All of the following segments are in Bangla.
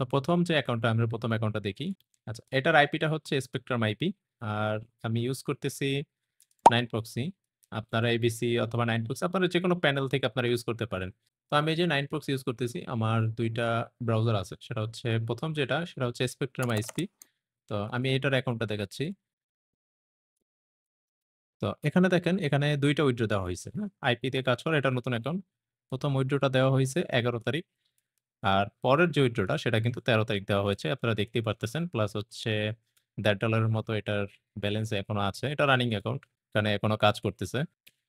তো আমরা প্রথম অ্যাকাউন্টটা দেখি। আচ্ছা, এটার আইপিটা হচ্ছে স্পেকট্রাম আইপি। আর আমি ইউজ করতেছি 9 প্রক্সি। আপনারা এবিসি অথবা 9 প্রক্সি আপনারা যে কোনো প্যানেল থেকে আপনারা ইউজ করতে পারেন। তো আমি এই যে 9 প্রক্সি ইউজ করতেছি, আমার দুইটা ব্রাউজার আছে। সেটা হচ্ছে প্রথম যেটা সেটা হচ্ছে স্পেকট্রাম আইএসপি। তো আমি এটার অ্যাকাউন্টটা দেখাচ্ছি। তো এখানে দেখেন, এখানে দুইটা উইথড্র দেওয়া হয়েছে। হ্যাঁ, আইপি দিয়ে কাজ করে, এটা নতুন অ্যাকাউন্ট। প্রথম উইথড্রটা দেওয়া হয়েছে 11 তারিখ। আর পরের যে উইথড্রটা সেটা কিন্তু 13 তারিখ দেওয়া হয়েছে, আপনারা দেখতেই পারতেছেন। প্লাস হচ্ছে $1.5 মতো এটার ব্যালেন্স এখনো আছে। এটা রানিং অ্যাকাউন্ট, এখানে এখনো কাজ করতেছে।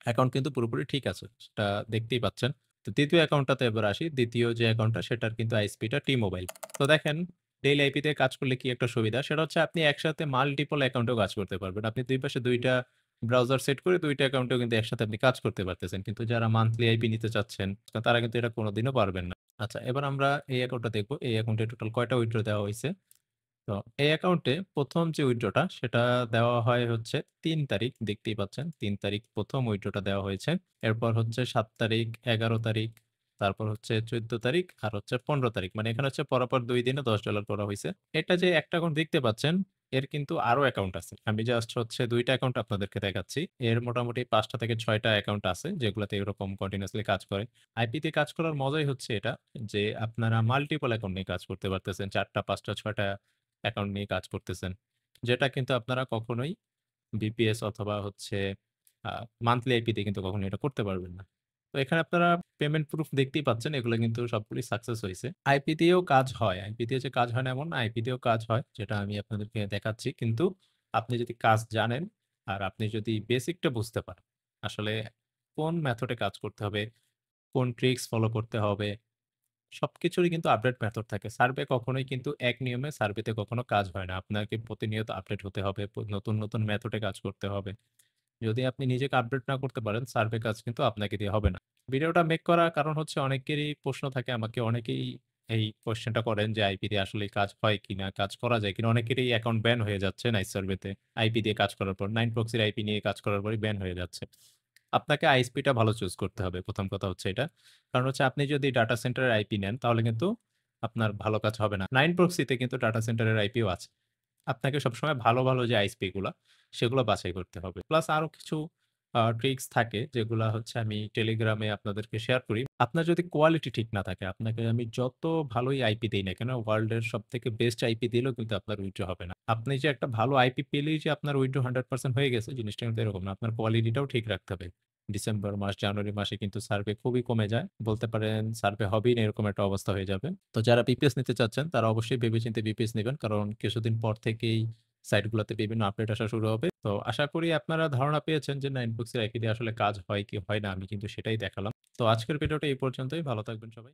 অ্যাকাউন্ট কিন্তু পুরোপুরি ঠিক আছে, সেটা দেখতেই পাচ্ছেন। তো দ্বিতীয় অ্যাকাউন্টটাতে এবার আসি। দ্বিতীয় যে অ্যাকাউন্টটা সেটার কিন্তু আইএসপিটা টি মোবাইল। তো দেখেন, ডেইলি আইপি তে কাজ করলে কি একটা সুবিধা, সেটা হচ্ছে আপনি একসাথে মাল্টিপল অ্যাকাউন্টেও কাজ করতে পারবেন। আপনি দুই পাশে দুইটা ব্রাউজার সেট করে দুইটা অ্যাকাউন্টেও কিন্তু একসাথে আপনি কাজ করতে পারতেছেন। কিন্তু যারা মান্থলি আইপি নিতে চাচ্ছেন তারা কিন্তু এটা কোনোদিনও পারবেন না। আচ্ছা, এবার আমরা এই অ্যাকাউন্টটা দেখবো। এই অ্যাকাউন্টে টোটাল কয়টা উইথড্র দেওয়া হয়েছে। তো এই অ্যাকাউন্টে প্রথম যে উইথড্রটা সেটা দেওয়া হয় হচ্ছে 3 তারিখ, দেখতেই পাচ্ছেন 3 তারিখ প্রথম উইথড্রটা দেওয়া হয়েছে। এরপর হচ্ছে 7 তারিখ, 11 তারিখ, তারপর হচ্ছে 14 তারিখ, আর হচ্ছে 15 তারিখ। মানে এখানে হচ্ছে পরপর 2 দিনে $10 করা হয়েছে। এটা যে একটা অ্যাকাউন্ট দেখতে পাচ্ছেন, এর কিন্তু আরো অ্যাকাউন্ট আছে। আমি জাস্ট হচ্ছে দুইটা অ্যাকাউন্ট আপনাদেরকে দেখাচ্ছি। এর মোটামুটি 5টা থেকে 6টা অ্যাকাউন্ট আছে যেগুলোতে এরকম কন্টিনিউয়াসলি কাজ করে। আইপি তে কাজ করার মজাই হচ্ছে এটা, যে আপনারা মাল্টিপল অ্যাকাউন্ট নিয়ে কাজ করতে পারতেছেন। 4টা, 5টা, 6টা অ্যাকাউন্ট নিয়ে কাজ করতেছেন। যেটা কিন্তু আপনারা কখনোই বিপিএস অথবা হচ্ছে মান্থলি আইপি তে কিন্তু কখনো এটা করতে পারবেন না। তো এখানে আপনারা পেমেন্ট প্রুফ দেখতেই পাচ্ছেন, এগুলো কিন্তু সবগুলি সাকসেস হয়েছে। আইপি দিয়েও কাজ হয়, আইপি দিয়ে যে কাজ হয় না এমন না, আইপি দিয়েও কাজ হয়, যেটা আমি আপনাদেরকে দেখাচ্ছি। কিন্তু আপনি যদি কাজ জানেন আর আপনি যদি বেসিকটা বুঝতে পারেন, আসলে কোন মেথডে কাজ করতে হবে, কোন ট্রিক্স ফলো করতে হবে, সবকিছুরই কিন্তু আপডেট মেথড থাকে। সার্ভে কখনোই কিন্তু এক নিয়মে সার্ভেতে কখনো কাজ হয় না। আপনাকে প্রতিনিয়ত আপডেট হতে হবে, নতুন নতুন মেথডে কাজ করতে হবে। যদি আপনি নিজেকে আপডেট না করতে পারেন, সার্ভে কাজ কিন্তু আপনাকে দিয়ে হবে না। ভিডিওটা মেক করার কারণ হচ্ছে অনেকেরই প্রশ্ন থাকে, আমাকে অনেকেই এই কোয়েশ্চেনটা করেন যে আইপি দিয়ে আসলে কাজ হয় কিনা, কাজ করা যায় কিনা। অনেকেরই অ্যাকাউন্ট ব্যান হয়ে যাচ্ছে নাইস সার্ভেতে আইপি দিয়ে কাজ করার পর, 9 প্রক্সির আইপি নিয়ে কাজ করার পরই ব্যান হয়ে যাচ্ছে। আপনাকে আইএসপিটা ভালো চুজ করতে হবে, প্রথম কথা হচ্ছে এটা। কারণ হচ্ছে আপনি যদি ডাটা সেন্টারের আইপি নেন তাহলে কিন্তু আপনার ভালো কাজ হবে না। 9 প্রক্সিতে কিন্তু ডাটা সেন্টারের আইপিও আছে। আপনাকে সবসময় ভালো ভালো যে আইএসপি গুলা সেগুলো বাছাই করতে হবে। প্লাস আরো কিছু ট্রিক্স থাকে যেগুলা হচ্ছে আমি টেলিগ্রামে আপনাদেরকে শেয়ার করি। আপনার যদি কোয়ালিটি ঠিক না থাকে, আপনাকে আমি যত ভালোই আইপি দেই না কেন, ওয়ার্ল্ডের সব থেকে বেস্ট আইপি দিলেও কিন্তু আপনার উইথড্র হবে না। আপনি যে একটা ভালো আইপি পেলেই যে আপনার উইথড্র 100% হয়ে গেছে, জিনিসটা কিন্তু এরকম না। আপনার কোয়ালিটিটাও ঠিক রাখতে হবে। ডিসেম্বর মাস, জানুয়ারি মাসে কিন্তু সার্ভে খুবই কমে যায়। বলতে পারেন সার্ভে হবেই না, এরকম একটা অবস্থা হয়ে যাবে। তো যারা বিপিএস নিতে চাচ্ছেন তারা অবশ্যই ভেবেচিন্তে বিপিএস নিবেন, কারণ কিছুদিন পর থেকেই সাইটগুলোতে বিভিন্ন আপডেট আসা শুরু হবে। তো আশা করি আপনারা ধারণা পেয়েছেন যে 9 বুকসের আইপি দিয়ে আসলে কাজ হয় কি হয় না, আমি কিন্তু সেটাই দেখালাম। তো আজকের ভিডিওটা এই পর্যন্তই। ভালো থাকবেন সবাই।